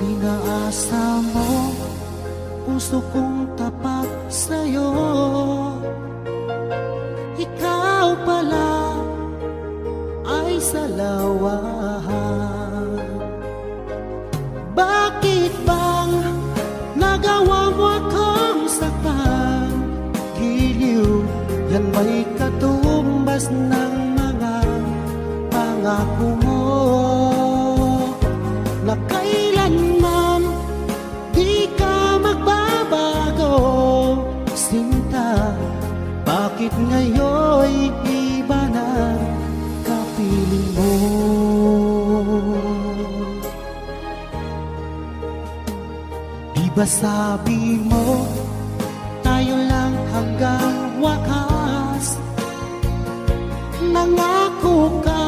Pinaasa mo puso kong tapat sa'yo. Ikaw pala ay salawahan. Bakit bang nagawa mo akong saktan? Giliw, yan ba'y katumbas ng mga pangako mo na kailanman di ka magbabago? Sinta, bakit ngayon'y iba na kapiling mo? Di ba sabi mo tayo lang hanggang wakas? Nangako ka